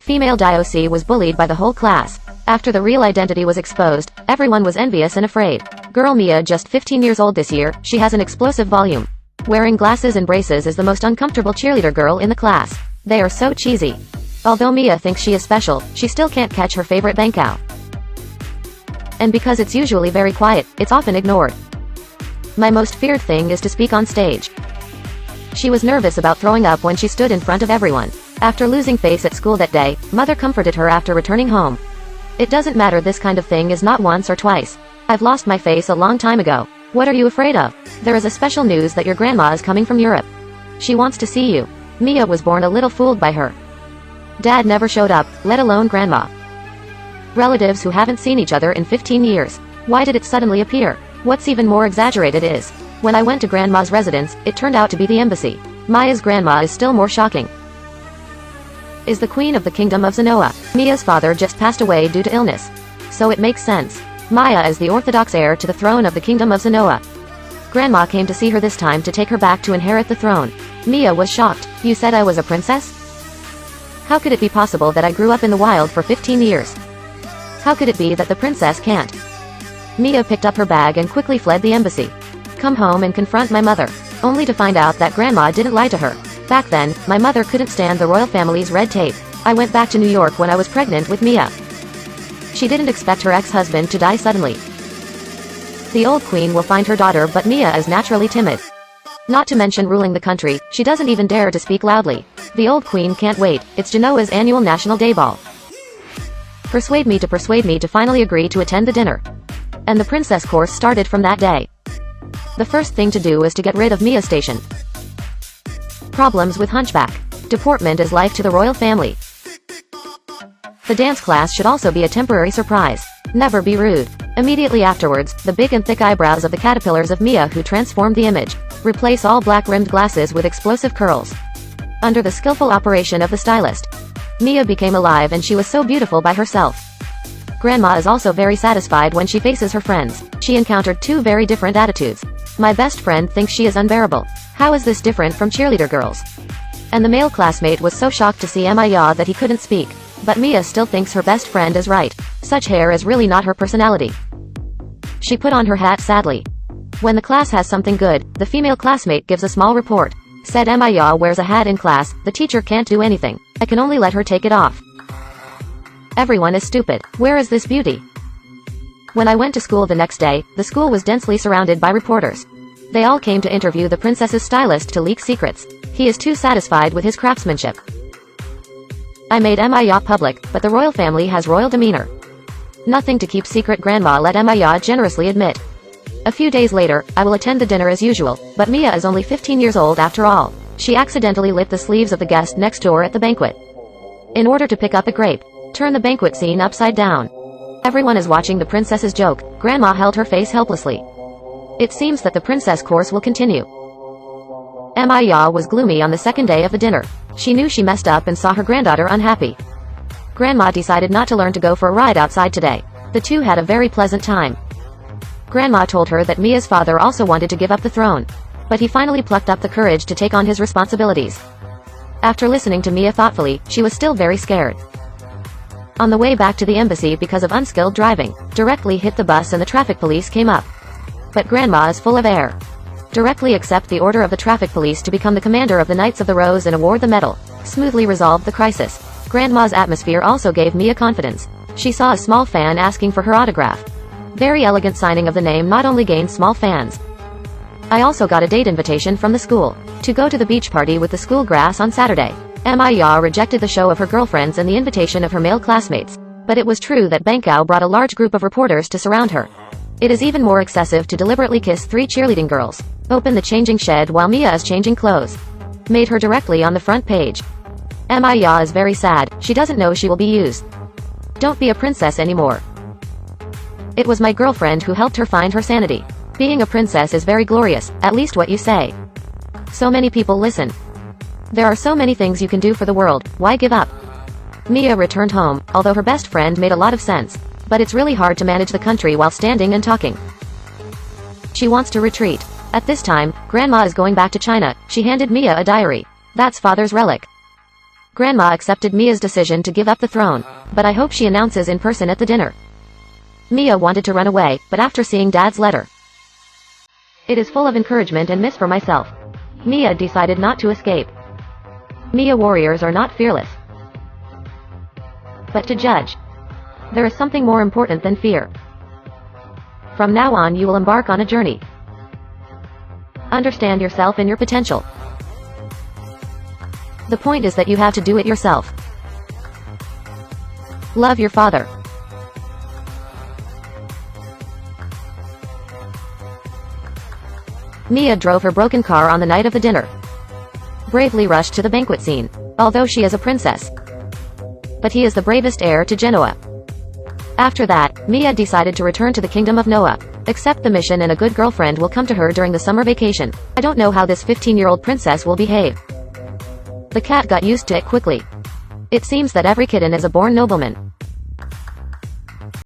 Female DOC was bullied by the whole class. After the real identity was exposed, everyone was envious and afraid. Girl Mia, just 15 years old this year, she has an explosive volume. Wearing glasses and braces is the most uncomfortable cheerleader girl in the class. They are so cheesy. Although Mia thinks she is special, she still can't catch her favorite bankow. And because it's usually very quiet, it's often ignored. My most feared thing is to speak on stage. She was nervous about throwing up when she stood in front of everyone. After losing face at school that day, mother comforted her after returning home. It doesn't matter, this kind of thing is not once or twice. I've lost my face a long time ago. What are you afraid of? There is a special news that your grandma is coming from Europe. She wants to see you. Mia was born a little fooled by her. Dad never showed up, let alone grandma. Relatives who haven't seen each other in 15 years. Why did it suddenly appear? What's even more exaggerated is, when I went to grandma's residence, it turned out to be the embassy. Maya's grandma is still more shocking. Is the queen of the kingdom of Zanoa. Mia's father just passed away due to illness. So it makes sense. Maya is the orthodox heir to the throne of the kingdom of Zanoa. Grandma came to see her this time to take her back to inherit the throne. Mia was shocked. You said I was a princess? How could it be possible that I grew up in the wild for 15 years? How could it be that the princess can't? Mia picked up her bag and quickly fled the embassy. Come home and confront my mother. Only to find out that grandma didn't lie to her. Back then, my mother couldn't stand the royal family's red tape. I went back to New York when I was pregnant with Mia. She didn't expect her ex-husband to die suddenly. The old queen will find her daughter, but Mia is naturally timid. Not to mention ruling the country, she doesn't even dare to speak loudly. The old queen can't wait, it's Genoa's annual National Day Ball. Persuade me to finally agree to attend the dinner. And the princess course started from that day. The first thing to do is to get rid of Mia's station. Problems with hunchback. Deportment is life to the royal family. The dance class should also be a temporary surprise. Never be rude. Immediately afterwards, the big and thick eyebrows of the caterpillars of Mia who transformed the image. Replace all black-rimmed glasses with explosive curls. Under the skillful operation of the stylist, Mia became alive and she was so beautiful by herself. Grandma is also very satisfied when she faces her friends. She encountered two very different attitudes. My best friend thinks she is unbearable. How is this different from cheerleader girls? And the male classmate was so shocked to see Maya that he couldn't speak. But Mia still thinks her best friend is right. Such hair is really not her personality. She put on her hat sadly. When the class has something good, the female classmate gives a small report. Said Maya wears a hat in class, the teacher can't do anything. I can only let her take it off. Everyone is stupid. Where is this beauty? When I went to school the next day, the school was densely surrounded by reporters. They all came to interview the princess's stylist to leak secrets. He is too satisfied with his craftsmanship. I made Maya public, but the royal family has royal demeanor. Nothing to keep secret, grandma let Maya generously admit. A few days later, I will attend the dinner as usual, but Mia is only 15 years old after all. She accidentally lit the sleeves of the guest next door at the banquet. In order to pick up a grape, turn the banquet scene upside down. Everyone is watching the princess's joke. Grandma held her face helplessly. It seems that the princess course will continue. Maya was gloomy on the second day of the dinner. She knew she messed up and saw her granddaughter unhappy. Grandma decided not to learn to go for a ride outside today. The two had a very pleasant time. Grandma told her that Mia's father also wanted to give up the throne. But he finally plucked up the courage to take on his responsibilities. After listening to Mia thoughtfully, she was still very scared. On the way back to the embassy because of unskilled driving, directly hit the bus and the traffic police came up. But grandma is full of air. Directly accept the order of the traffic police to become the commander of the Knights of the Rose and award the medal. Smoothly resolved the crisis. Grandma's atmosphere also gave Mia confidence. She saw a small fan asking for her autograph. Very elegant signing of the name not only gained small fans. I also got a date invitation from the school to go to the beach party with the school grass on Saturday. Maya rejected the show of her girlfriends and the invitation of her male classmates. But it was true that Bangkok brought a large group of reporters to surround her. It is even more excessive to deliberately kiss 3 cheerleading girls. Open the changing shed while Mia is changing clothes. Made her directly on the front page. Maya is very sad, she doesn't know she will be used. Don't be a princess anymore. It was my girlfriend who helped her find her sanity. Being a princess is very glorious, at least what you say. So many people listen. There are so many things you can do for the world, why give up? Mia returned home, although her best friend made a lot of sense. But it's really hard to manage the country while standing and talking. She wants to retreat. At this time, Grandma is going back to China. She handed Mia a diary. That's father's relic. Grandma accepted Mia's decision to give up the throne, but I hope she announces in person at the dinner. Mia wanted to run away, but after seeing Dad's letter, it is full of encouragement and miss for myself. Mia decided not to escape. Mia warriors are not fearless, but to judge. There is something more important than fear. From now on you will embark on a journey. Understand yourself and your potential. The point is that you have to do it yourself. Love your father. Mia drove her broken car on the night of the dinner. Bravely rushed to the banquet scene, although she is a princess. But he is the bravest heir to Genoa. After that, Mia decided to return to the kingdom of Noah, accept the mission, and a good girlfriend will come to her during the summer vacation. I don't know how this 15-year-old princess will behave. The cat got used to it quickly. It seems that every kitten is a born nobleman.